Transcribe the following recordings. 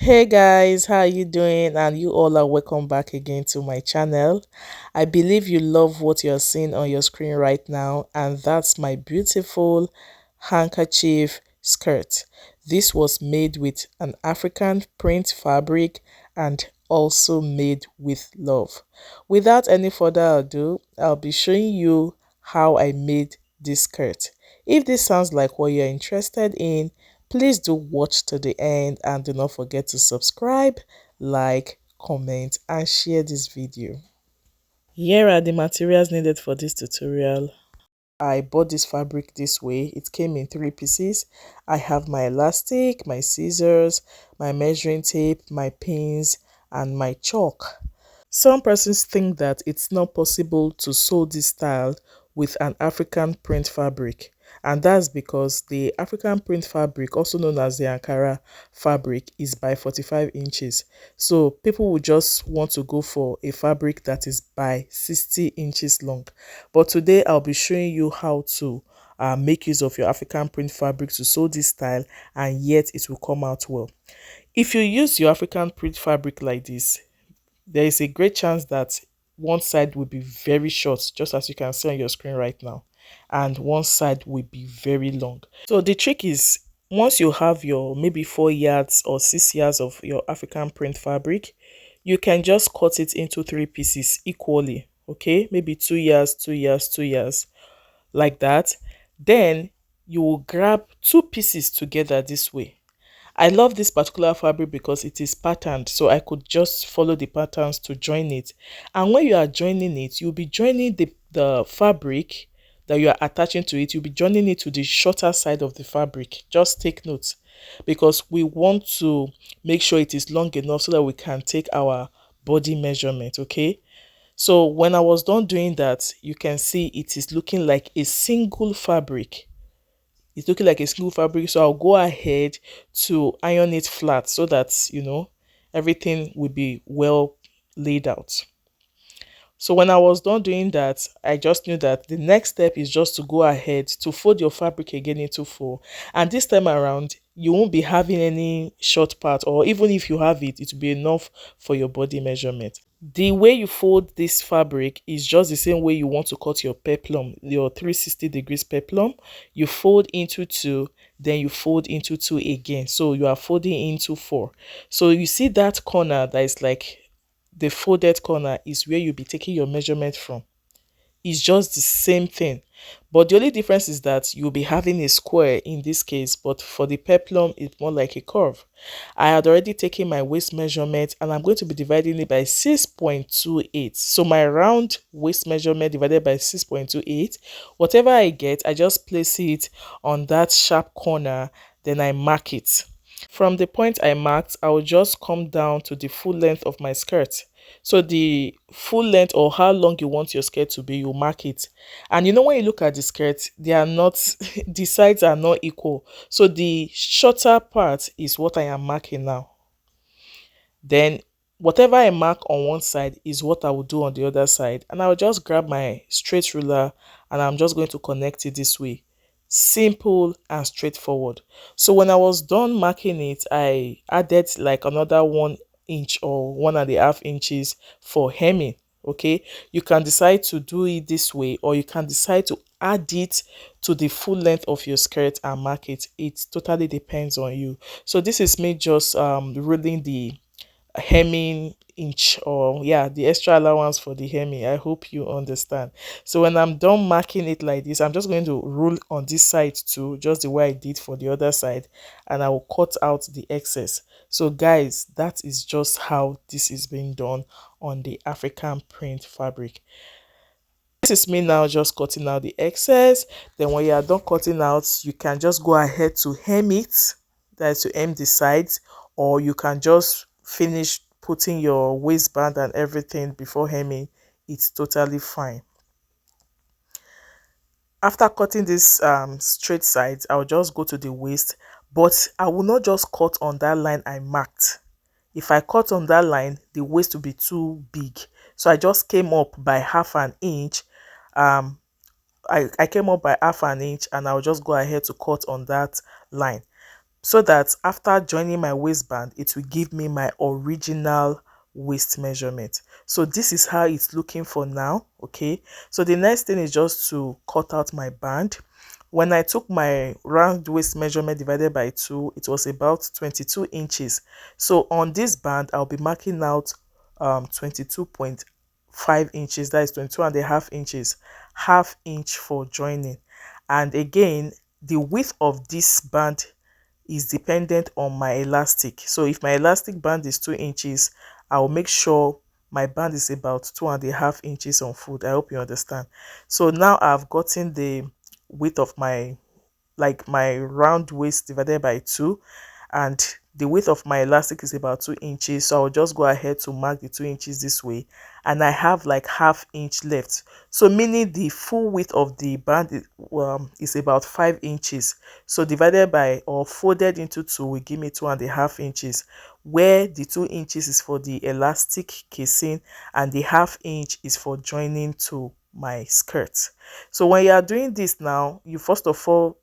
Hey guys, how are you doing? And you all are welcome back again to my channel. I believe you love what you're seeing on your screen right now, and that's my beautiful handkerchief skirt. This was made with an African print fabric and also made with love. Without any further ado, I'll be showing you how I made this skirt. If this sounds like what you're interested in, please do watch to the end and do not forget to subscribe, like, comment, and share this video. Here are the materials needed for this tutorial. I bought this fabric this way. It came in 3 pieces. I have my elastic, my scissors, my measuring tape, my pins, and my chalk. Some persons think that it's not possible to sew this style with an African print fabric, and that's because the African print fabric, also known as the Ankara fabric, is by 45 inches. So people would just want to go for a fabric that is by 60 inches long. But today I'll be showing you how to make use of your African print fabric to sew this style, and yet it will come out well. If you use your African print fabric like this, there is a great chance that one side will be very short, just as you can see on your screen right now, and one side will be very long. So the trick is, once you have your maybe 4 yards or 6 yards of your African print fabric, you can just cut it into 3 pieces equally. Okay, maybe 2 yards, 2 yards, 2 yards, like that. Then you will grab 2 pieces together this way. I love this particular fabric because it is patterned, so I could just follow the patterns to join it. And when you are joining it, you'll be joining the fabric that you are attaching to it. You'll be joining it to the shorter side of the fabric. Just take note, because we want to make sure it is long enough so that we can take our body measurement. Okay, so when I was done doing that, you can see it is looking like a single fabric. It's looking like a single fabric, so I'll go ahead to iron it flat so that everything will be well laid out. So when I was done doing that, I just knew that the next step is just to go ahead to fold your fabric again into four. And this time around, you won't be having any short part, or even if you have it, it will be enough for your body measurement. The way you fold this fabric is just the same way you want to cut your peplum, your 360 degrees peplum. You fold into two, then you fold into two again. So you are folding into four. So you see that corner that is like the folded corner is where you'll be taking your measurement from. It's just the same thing, but the only difference is that you'll be having a square in this case, but for the peplum it's more like a curve. I had already taken my waist measurement, and I'm going to be dividing it by 6.28. So my round waist measurement divided by 6.28, whatever I get, I just place it on that sharp corner, then I mark it. From the point I marked, I will just come down to the full length of my skirt. So the full length, or how long you want your skirt to be, you mark it. And when you look at the skirt, they are not the sides are not equal. So the shorter part is what I am marking now. Then whatever I mark on one side is what I will do on the other side. And I will just grab my straight ruler, and I'm just going to connect it this way. Simple and straightforward. So when I was done marking it, I added like another 1 inch or 1.5 inches for hemming. Okay, you can decide to do it this way, or you can decide to add it to the full length of your skirt and mark it. It totally depends on you. So this is me just ruling the hemming inch, or yeah, the extra allowance for the hemming. I hope you understand. So when I'm done marking it like this, I'm just going to rule on this side too, just the way I did for the other side, and I will cut out the excess. So guys, that is just how this is being done on the African print fabric. This is me now just cutting out the excess. Then when you are done cutting out, you can just go ahead to hem it, that's to hem the sides, or you can just finish putting your waistband and everything before hemming. It's totally fine. After cutting this straight sides, I'll just go to the waist, but I will not just cut on that line I marked. If I cut on that line, the waist will be too big, so I just came up by half an inch. I came up by half an inch, and I'll just go ahead to cut on that line. so that after joining my waistband, it will give me my original waist measurement. So this is how it's looking for now. Okay, so the next thing is just to cut out my band. When I took my round waist measurement divided by 2, it was about 22 inches. So on this band, I'll be marking out 22.5 inches, that is 22 and a half inches, half inch for joining. And again, the width of this band is dependent on my elastic. So if my elastic band is 2 inches, I'll make sure my band is about 2.5 inches on foot. I hope you understand. So now I've gotten the width of my, like, my round waist divided by 2, and the width of my elastic is about 2 inches. So I'll just go ahead to mark the 2 inches this way, and I have like half inch left. So meaning the full width of the band is about 5 inches. So divided by or folded into 2 will give me 2.5 inches, where the 2 inches is for the elastic casing and the half inch is for joining to my skirt. So when you are doing this now, you first of all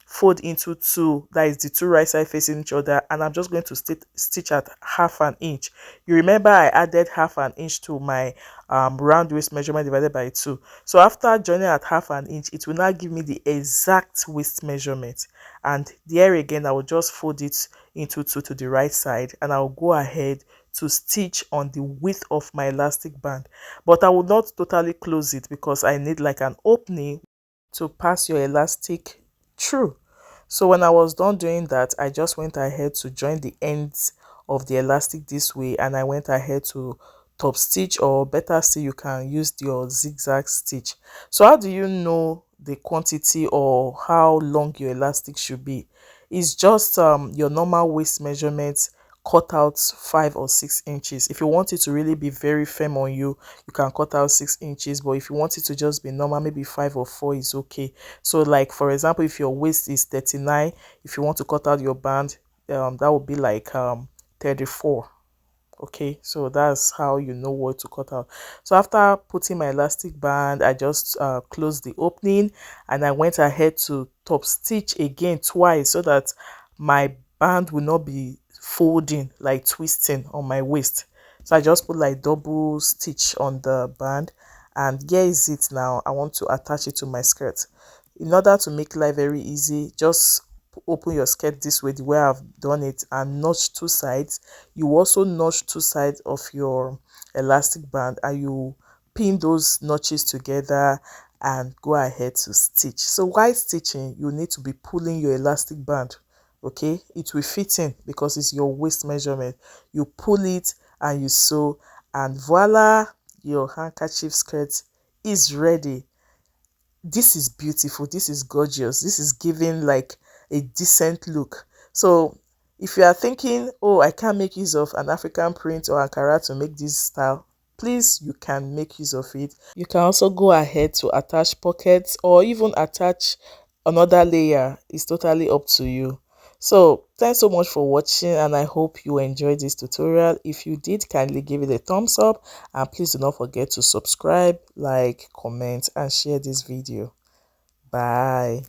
fold into 2, that is the 2 right side facing each other, and I'm just going to stitch at half an inch. You remember I added half an inch to my round waist measurement divided by 2. So after joining at half an inch, it will now give me the exact waist measurement, and there again I will just fold it into 2 to the right side, and I'll go ahead to stitch on the width of my elastic band. But I will not totally close it because I need like an opening to pass your elastic through. So when I was done doing that, I just went ahead to join the ends of the elastic this way, and I went ahead to top stitch, or better still, you can use your zigzag stitch. So how do you know the quantity or how long your elastic should be? It's just your normal waist measurement cut out 5 or 6 inches. If you want it to really be very firm on you, you can cut out 6 inches, but if you want it to just be normal, maybe 5 or 4 is okay. So like for example, if your waist is 39, if you want to cut out your band, that would be like 34. Okay, so that's how you know what to cut out. So after putting my elastic band, I just closed the opening, and I went ahead to top stitch again twice, so that my band will not be folding, like twisting on my waist. So I just put like double stitch on the band, and here is it. Now I want to attach it to my skirt. In order to make life very easy, just open your skirt this way, the way I've done it, and notch 2 sides. You also notch 2 sides of your elastic band, and you pin those notches together and go ahead to stitch. So while stitching, you need to be pulling your elastic band. Okay, it will fit in because it's your waist measurement. You pull it and you sew, and voila, your handkerchief skirt is ready. This is beautiful, this is gorgeous, this is giving like a decent look. So if you are thinking, oh, I can't make use of an African print or Ankara to make this style, please, you can make use of it. You can also go ahead to attach pockets or even attach another layer. It's totally up to you. So thanks so much for watching, and I hope you enjoyed this tutorial. If you did, kindly give it a thumbs up, and please do not forget to subscribe, like, comment, and share this video. Bye.